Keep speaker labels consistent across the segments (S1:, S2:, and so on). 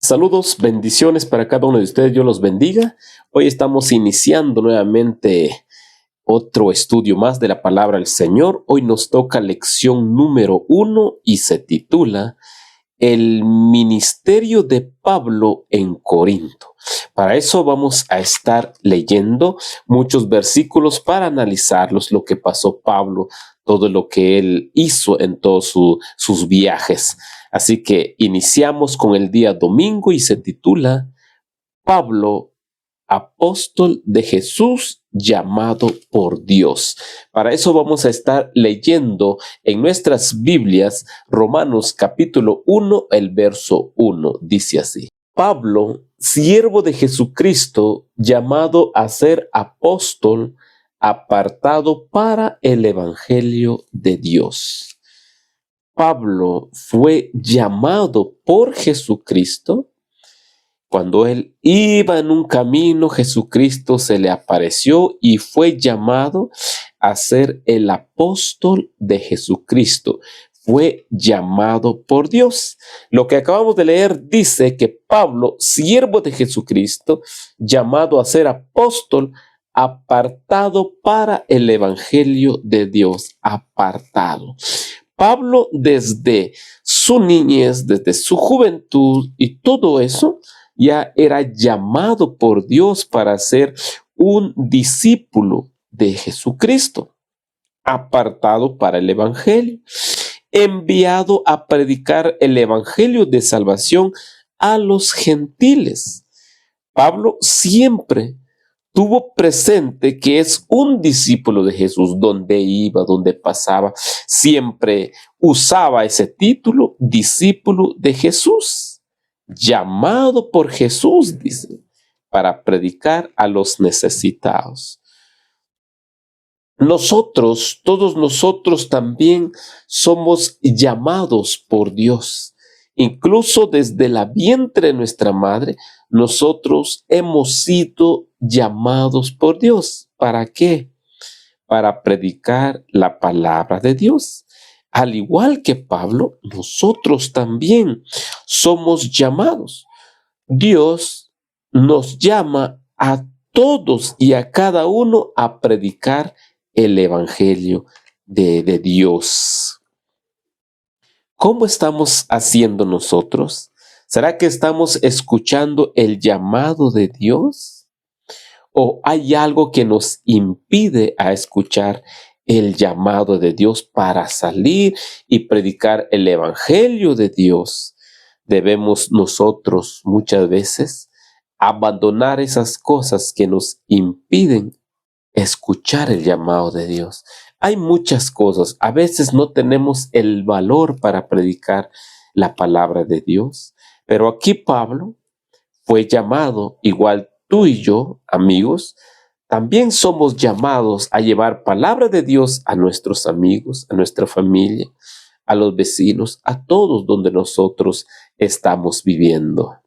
S1: Saludos, bendiciones para cada uno de ustedes, Dios los bendiga. Hoy estamos iniciando nuevamente otro estudio más de la palabra del Señor. Hoy nos toca lección número 1 y se titula El ministerio de Pablo en Corinto. Para eso vamos a estar leyendo muchos versículos para analizarlos, lo que pasó Pablo, todo lo que él hizo en todos sus viajes. Así que iniciamos con el día domingo y se titula Pablo, apóstol de Jesús, llamado por Dios. Para eso vamos a estar leyendo en nuestras Biblias Romanos capítulo 1, el verso 1. Dice así: Pablo, siervo de Jesucristo, llamado a ser apóstol, apartado para el evangelio de Dios. Pablo fue llamado por Jesucristo. Cuando él iba en un camino, Jesucristo se le apareció y fue llamado a ser el apóstol de Jesucristo. Fue llamado por Dios. Lo que acabamos de leer dice que Pablo, siervo de Jesucristo, llamado a ser apóstol, apartado para el evangelio de Dios, apartado. Pablo, desde su niñez, desde su juventud y todo eso, ya era llamado por Dios para ser un discípulo de Jesucristo, apartado para el evangelio, enviado a predicar el evangelio de salvación a los gentiles. Pablo siempre tuvo presente que es un discípulo de Jesús. Donde iba, donde pasaba, siempre usaba ese título, discípulo de Jesús, llamado por Jesús, dice, para predicar a los necesitados. Nosotros, todos nosotros también somos llamados por Dios. Incluso desde la vientre de nuestra madre, nosotros hemos sido llamados por Dios. ¿Para qué? Para predicar la palabra de Dios. Al igual que Pablo, nosotros también somos llamados. Dios nos llama a todos y a cada uno a predicar el evangelio de Dios. ¿Cómo estamos haciendo nosotros? ¿Será que estamos escuchando el llamado de Dios? ¿O hay algo que nos impide a escuchar el llamado de Dios para salir y predicar el evangelio de Dios? Debemos nosotros muchas veces abandonar esas cosas que nos impiden escuchar el llamado de Dios. Hay muchas cosas. A veces no tenemos el valor para predicar la palabra de Dios. Pero aquí Pablo fue llamado, igual tú y yo, amigos, también somos llamados a llevar palabra de Dios a nuestros amigos, a nuestra familia, a los vecinos, a todos donde nosotros estamos viviendo.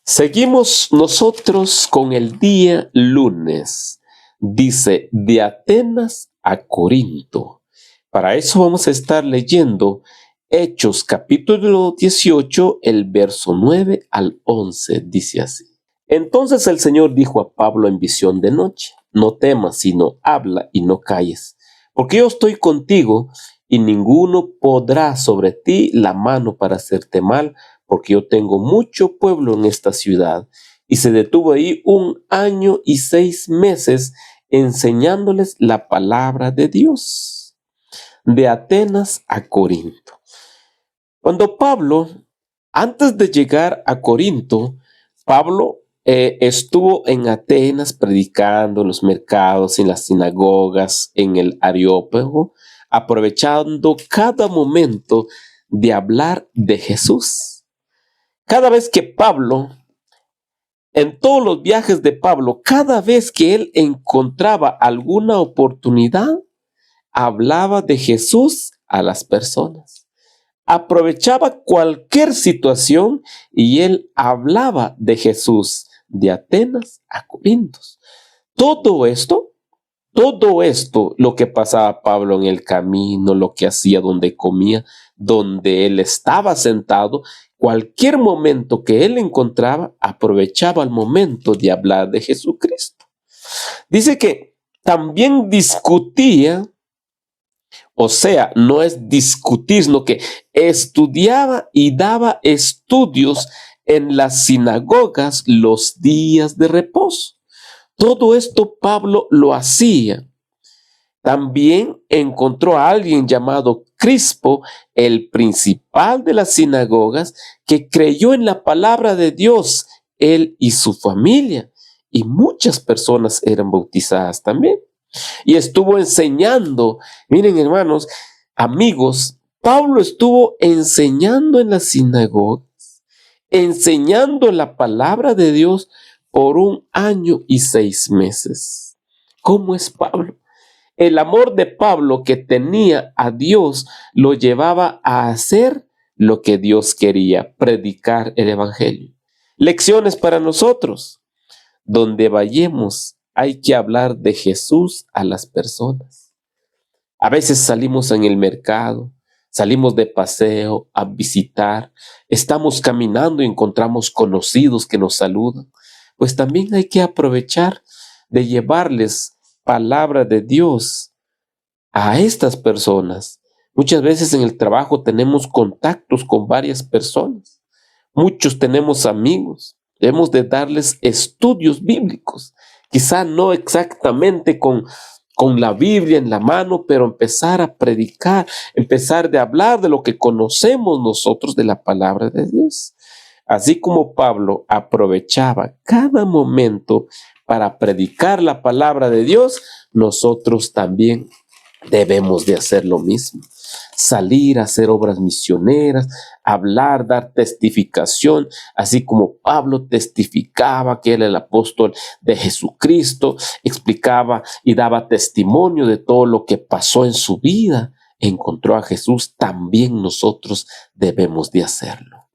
S1: Seguimos nosotros con el día lunes. Dice, de Atenas a Corinto. Para eso vamos a estar leyendo Hechos capítulo 18, el verso 9 al 11. Dice así: Entonces el Señor dijo a Pablo en visión de noche: No temas, sino habla y no calles, porque yo estoy contigo y ninguno podrá sobre ti la mano para hacerte mal, porque yo tengo mucho pueblo en esta ciudad. Y se detuvo ahí 1 año y 6 meses enseñándoles la palabra de Dios. De Atenas a Corinto. Cuando Pablo, antes de llegar a Corinto, Pablo estuvo en Atenas predicando en los mercados, en las sinagogas, en el Areópago, aprovechando cada momento de hablar de Jesús. Cada vez que Pablo, en todos los viajes de Pablo, cada vez que él encontraba alguna oportunidad, hablaba de Jesús a las personas. Aprovechaba cualquier situación y él hablaba de Jesús, de Atenas a Corinto. Todo esto, lo que pasaba Pablo en el camino, lo que hacía, donde comía, donde él estaba sentado, Cualquier momento que él encontraba, aprovechaba el momento de hablar de Jesucristo. Dice que también discutía, o sea, no es discutir, sino que estudiaba y daba estudios en las sinagogas los días de reposo. Todo esto Pablo lo hacía. También encontró a alguien llamado Crispo, el principal de las sinagogas, que creyó en la palabra de Dios, él y su familia. Y muchas personas eran bautizadas también. Y estuvo enseñando. Miren, hermanos, amigos, Pablo estuvo enseñando en la sinagoga, enseñando la palabra de Dios por 1 año y 6 meses. ¿Cómo es Pablo? El amor de Pablo que tenía a Dios lo llevaba a hacer lo que Dios quería, predicar el evangelio. Lecciones para nosotros. Donde vayamos, hay que hablar de Jesús a las personas. A veces salimos en el mercado, salimos de paseo a visitar, estamos caminando y encontramos conocidos que nos saludan. Pues también hay que aprovechar de llevarles palabra de Dios a estas personas. Muchas veces en el trabajo tenemos contactos con varias personas. Muchos tenemos amigos. Debemos de darles estudios bíblicos. Quizá no exactamente con la Biblia en la mano, pero empezar a predicar, empezar de hablar de lo que conocemos nosotros de la palabra de Dios. Así como Pablo aprovechaba cada momento para predicar la palabra de Dios, nosotros también debemos de hacer lo mismo. Salir a hacer obras misioneras, hablar, dar testificación, así como Pablo testificaba que era el apóstol de Jesucristo, explicaba y daba testimonio de todo lo que pasó en su vida, encontró a Jesús, también nosotros debemos de hacerlo.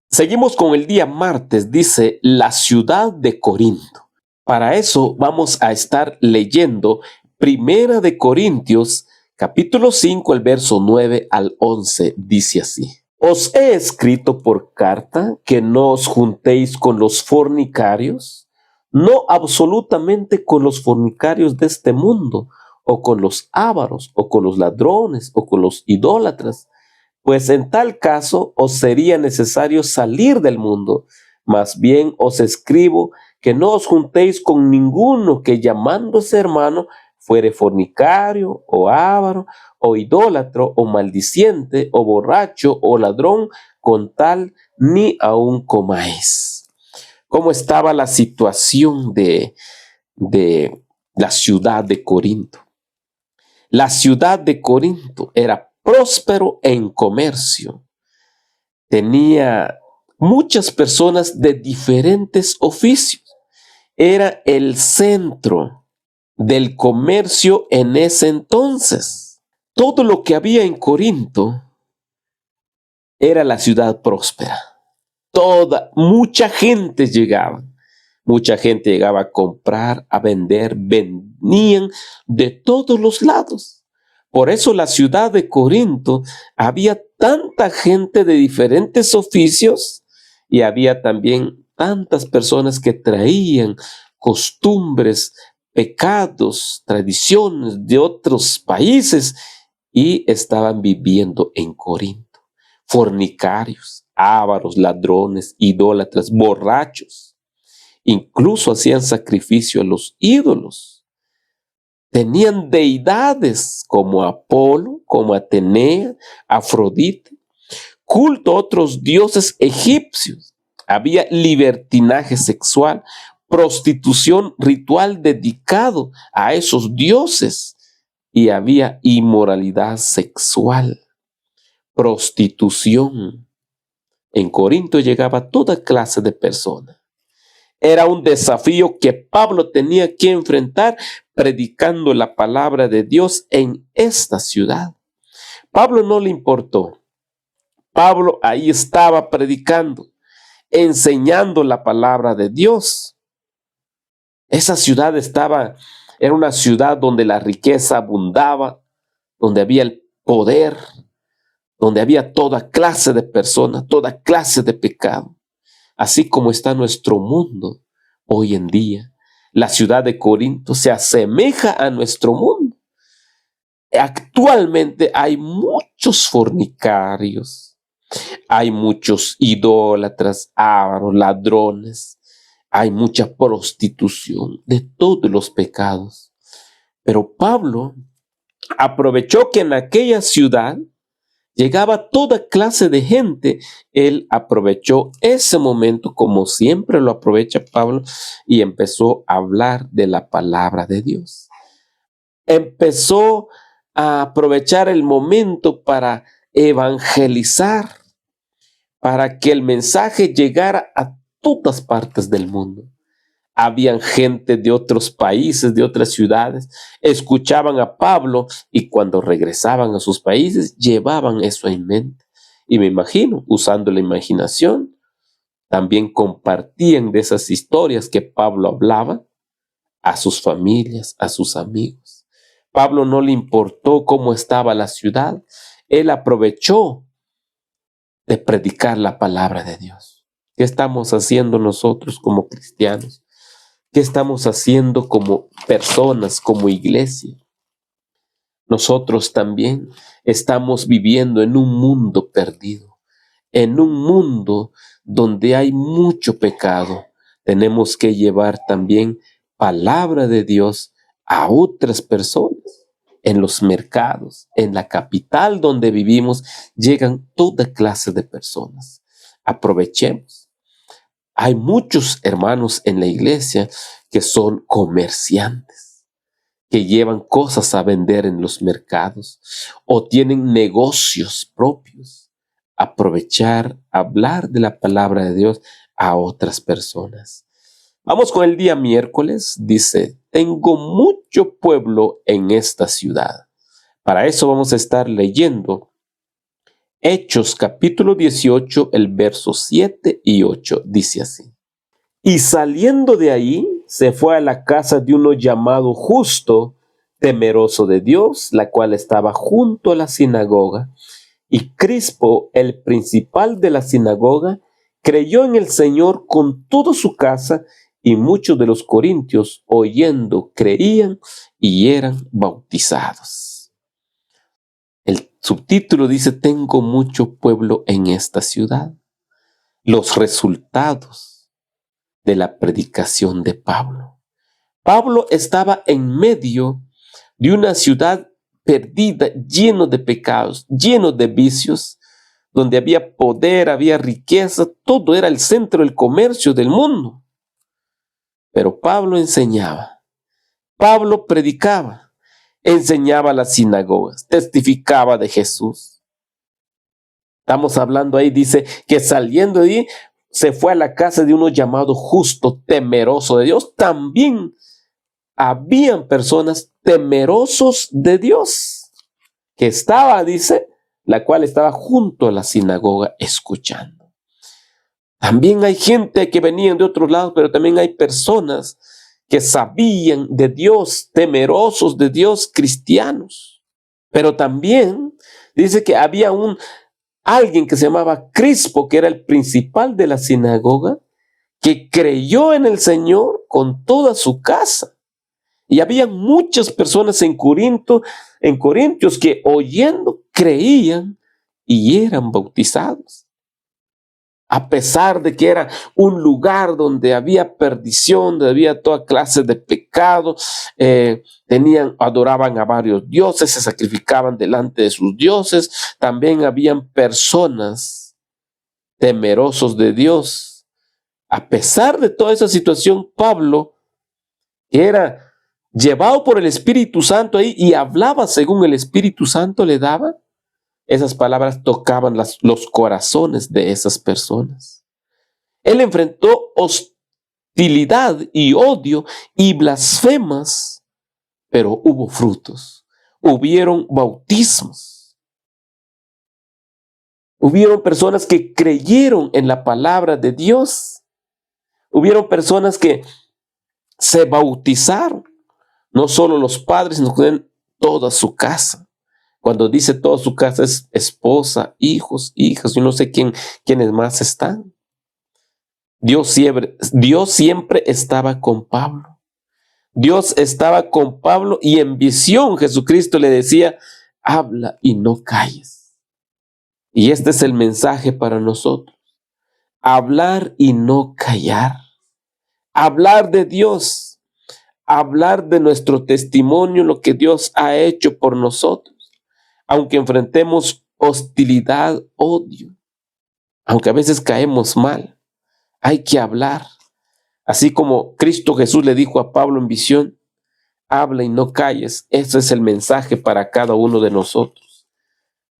S1: Seguimos con el día martes, dice la ciudad de Corinto. Para eso vamos a estar leyendo Primera de Corintios, capítulo 5, el verso 9 al 11, dice así. Os he escrito por carta que no os juntéis con los fornicarios, no absolutamente con los fornicarios de este mundo, o con los ávaros, o con los ladrones, o con los idólatras, pues en tal caso os sería necesario salir del mundo. Más bien os escribo que no os juntéis con ninguno que llamándose hermano fuere fornicario, o avaro, o idólatro, o maldiciente, o borracho, o ladrón, con tal ni aun comáis. ¿Cómo estaba la situación de la ciudad de Corinto? La ciudad de Corinto era próspero en comercio. Tenía muchas personas de diferentes oficios. Era el centro del comercio en ese entonces. Todo lo que había en Corinto era la ciudad próspera. Mucha gente llegaba. Mucha gente llegaba a comprar, a vender, venían de todos los lados. Por eso la ciudad de Corinto había tanta gente de diferentes oficios y había también tantas personas que traían costumbres, pecados, tradiciones de otros países y estaban viviendo en Corinto. Fornicarios, ávaros, ladrones, idólatras, borrachos. Incluso hacían sacrificio a los ídolos. Tenían deidades como Apolo, como Atenea, Afrodite, culto a otros dioses egipcios. Había libertinaje sexual, prostitución ritual dedicado a esos dioses y había inmoralidad sexual, prostitución. En Corinto llegaba toda clase de personas. Era un desafío que Pablo tenía que enfrentar predicando la palabra de Dios en esta ciudad. Pablo no le importó. Pablo ahí estaba predicando, enseñando la palabra de Dios. Esa ciudad era una ciudad donde la riqueza abundaba, donde había el poder, donde había toda clase de personas, toda clase de pecado, así como está nuestro mundo hoy en día. La ciudad de Corinto se asemeja a nuestro mundo. Actualmente hay muchos fornicarios, hay muchos idólatras, ávaros, ladrones, hay mucha prostitución de todos los pecados. Pero Pablo aprovechó que en aquella ciudad llegaba toda clase de gente. Él aprovechó ese momento, como siempre lo aprovecha Pablo, y empezó a hablar de la palabra de Dios. Empezó a aprovechar el momento para evangelizar, para que el mensaje llegara a todas partes del mundo. Habían gente de otros países, de otras ciudades, escuchaban a Pablo y cuando regresaban a sus países llevaban eso en mente. Y me imagino, usando la imaginación, también compartían de esas historias que Pablo hablaba a sus familias, a sus amigos. Pablo no le importó cómo estaba la ciudad, él aprovechó de predicar la palabra de Dios. ¿Qué estamos haciendo nosotros como cristianos? ¿Qué estamos haciendo como personas, como iglesia? Nosotros también estamos viviendo en un mundo perdido, en un mundo donde hay mucho pecado. Tenemos que llevar también palabra de Dios a otras personas. En los mercados, en la capital donde vivimos, llegan toda clase de personas. Aprovechemos. Hay muchos hermanos en la iglesia que son comerciantes, que llevan cosas a vender en los mercados o tienen negocios propios. Aprovechar, hablar de la palabra de Dios a otras personas. Vamos con el día miércoles. Dice, tengo mucho pueblo en esta ciudad. Para eso vamos a estar leyendo Hechos capítulo 18, el verso 7 y 8. Dice así. Y saliendo de ahí, se fue a la casa de uno llamado Justo, temeroso de Dios, la cual estaba junto a la sinagoga. Y Crispo, el principal de la sinagoga, creyó en el Señor con toda su casa, y muchos de los corintios, oyendo, creían y eran bautizados. El subtítulo dice, tengo mucho pueblo en esta ciudad. Los resultados de la predicación de Pablo. Pablo estaba en medio de una ciudad perdida, lleno de pecados, lleno de vicios, donde había poder, había riqueza, todo era el centro del comercio del mundo. Pero Pablo enseñaba, Pablo predicaba, enseñaba a las sinagogas, testificaba de Jesús. Estamos hablando ahí, dice que saliendo de ahí, se fue a la casa de uno llamado Justo, temeroso de Dios. También habían personas temerosos de Dios, que estaba, dice, la cual estaba junto a la sinagoga escuchando. También hay gente que venían de otros lados, pero también hay personas que sabían de Dios, temerosos de Dios, cristianos. Pero también dice que había alguien que se llamaba Crispo, que era el principal de la sinagoga, que creyó en el Señor con toda su casa. Y había muchas personas en Corintios que oyendo creían y eran bautizados. A pesar de que era un lugar donde había perdición, donde había toda clase de pecado, adoraban a varios dioses, se sacrificaban delante de sus dioses. También habían personas temerosos de Dios. A pesar de toda esa situación, Pablo, que era llevado por el Espíritu Santo ahí y hablaba según el Espíritu Santo le daba, esas palabras tocaban los corazones de esas personas. Él enfrentó hostilidad y odio y blasfemas, pero hubo frutos. Hubieron bautismos. Hubieron personas que creyeron en la palabra de Dios. Hubieron personas que se bautizaron. No solo los padres, sino toda su casa. Cuando dice toda su casa es esposa, hijos, hijas, yo no sé quiénes más están. Dios siempre estaba con Pablo. Dios estaba con Pablo y en visión Jesucristo le decía, habla y no calles. Y este es el mensaje para nosotros. Hablar y no callar. Hablar de Dios. Hablar de nuestro testimonio, lo que Dios ha hecho por nosotros. Aunque enfrentemos hostilidad, odio. Aunque a veces caemos mal. Hay que hablar. Así como Cristo Jesús le dijo a Pablo en visión, habla y no calles. Ese es el mensaje para cada uno de nosotros.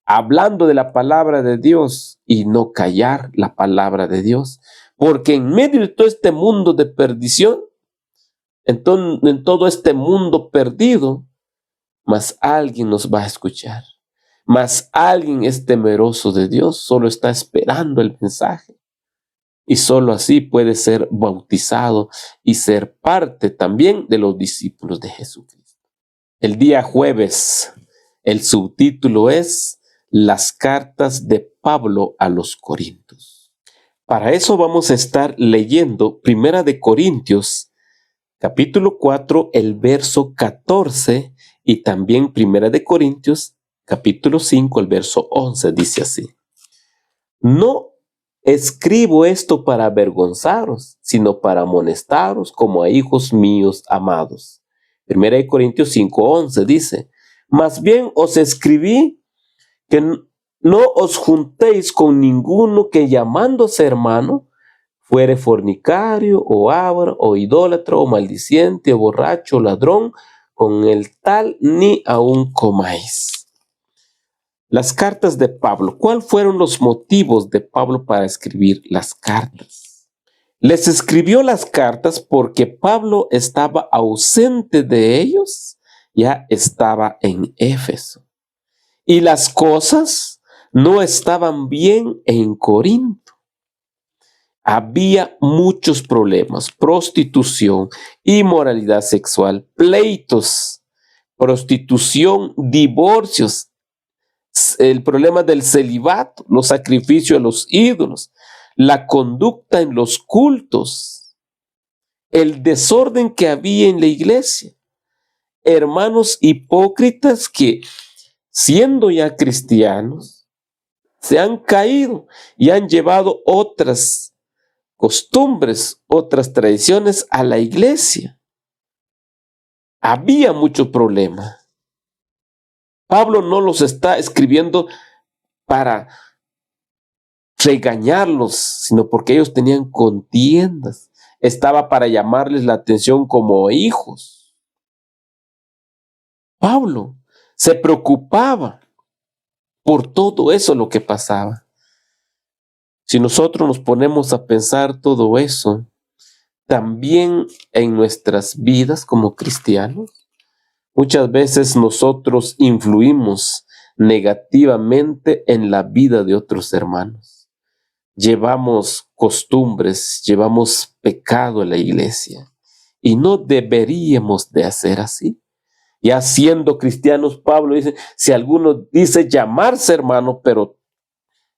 S1: Hablando de la palabra de Dios y no callar la palabra de Dios. Porque en medio de todo este mundo de perdición, en todo este mundo perdido, más alguien nos va a escuchar. Más alguien es temeroso de Dios, solo está esperando el mensaje. Y solo así puede ser bautizado y ser parte también de los discípulos de Jesucristo. El día jueves, el subtítulo es Las cartas de Pablo a los Corintios. Para eso vamos a estar leyendo Primera de Corintios, capítulo 4, el verso 14, y también Primera de Corintios, capítulo 5, el verso 11, dice así. No escribo esto para avergonzaros, sino para amonestaros como a hijos míos amados. Primera de Corintios 5:11 dice, más bien os escribí que no os juntéis con ninguno que llamándose hermano, fuere fornicario, o avaro, o idólatra, o maldiciente, o borracho, o ladrón, con el tal ni aun comáis. Las cartas de Pablo. ¿Cuáles fueron los motivos de Pablo para escribir las cartas? Les escribió las cartas porque Pablo estaba ausente de ellos, ya estaba en Éfeso. Y las cosas no estaban bien en Corinto. Había muchos problemas, prostitución, inmoralidad sexual, pleitos, prostitución, divorcios, el problema del celibato, los sacrificios a los ídolos, la conducta en los cultos, el desorden que había en la iglesia, hermanos hipócritas que, siendo ya cristianos, se han caído y han llevado otras costumbres, otras tradiciones a la iglesia. Había mucho problema. Pablo no los está escribiendo para regañarlos, sino porque ellos tenían contiendas. Estaba para llamarles la atención como hijos. Pablo se preocupaba por todo eso lo que pasaba. Si nosotros nos ponemos a pensar todo eso, también en nuestras vidas como cristianos, muchas veces nosotros influimos negativamente en la vida de otros hermanos. Llevamos costumbres, llevamos pecado a la iglesia y no deberíamos de hacer así. Ya siendo cristianos, Pablo dice, si alguno dice llamarse hermano, pero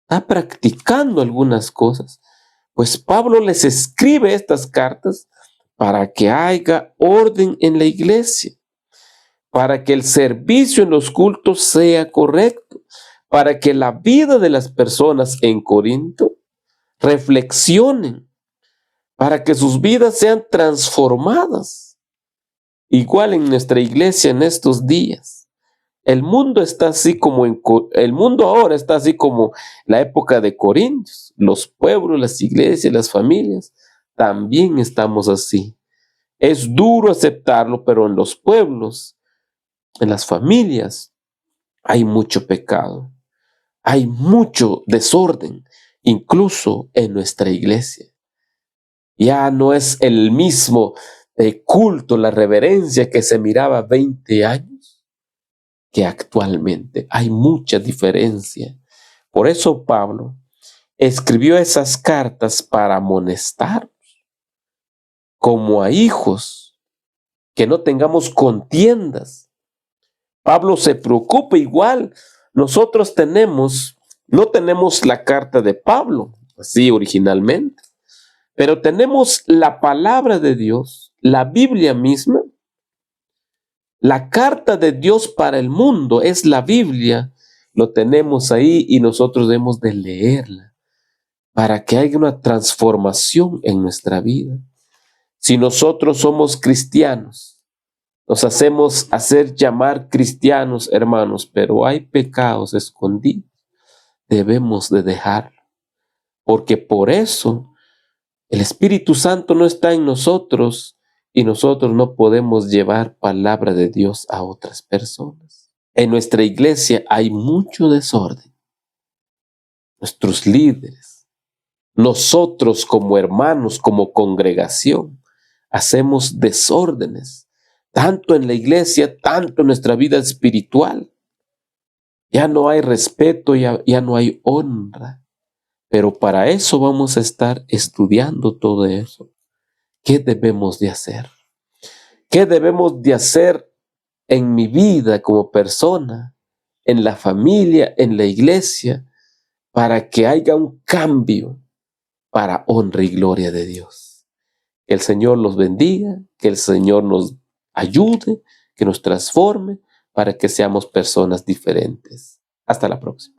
S1: está practicando algunas cosas, pues Pablo les escribe estas cartas para que haya orden en la iglesia, para que el servicio en los cultos sea correcto, para que la vida de las personas en Corinto reflexionen, para que sus vidas sean transformadas. Igual en nuestra iglesia en estos días. El mundo está así como el mundo ahora está así como la época de Corintios. Los pueblos, las iglesias, las familias, también estamos así. Es duro aceptarlo, pero en los pueblos, en las familias, hay mucho pecado. Hay mucho desorden, incluso en nuestra iglesia. Ya no es el mismo culto, la reverencia que se miraba 20 años que actualmente. Hay mucha diferencia. Por eso Pablo escribió esas cartas para amonestarnos como a hijos, que no tengamos contiendas, Pablo se preocupa igual. Nosotros no tenemos la carta de Pablo, así originalmente, pero tenemos la palabra de Dios, la Biblia misma. La carta de Dios para el mundo es la Biblia. Lo tenemos ahí y nosotros debemos de leerla para que haya una transformación en nuestra vida. Si nosotros somos cristianos, nos hacemos hacer llamar cristianos, hermanos, pero hay pecados escondidos, debemos de dejarlo, porque por eso el Espíritu Santo no está en nosotros y nosotros no podemos llevar palabra de Dios a otras personas. En nuestra iglesia hay mucho desorden. Nuestros líderes, nosotros como hermanos, como congregación, hacemos desórdenes, tanto en la iglesia, tanto en nuestra vida espiritual. Ya no hay respeto, ya no hay honra. Pero para eso vamos a estar estudiando todo eso. ¿Qué debemos de hacer? ¿Qué debemos de hacer en mi vida como persona, en la familia, en la iglesia, para que haya un cambio para honra y gloria de Dios? Que el Señor los bendiga, que el Señor nos ayude, que nos transforme para que seamos personas diferentes. Hasta la próxima.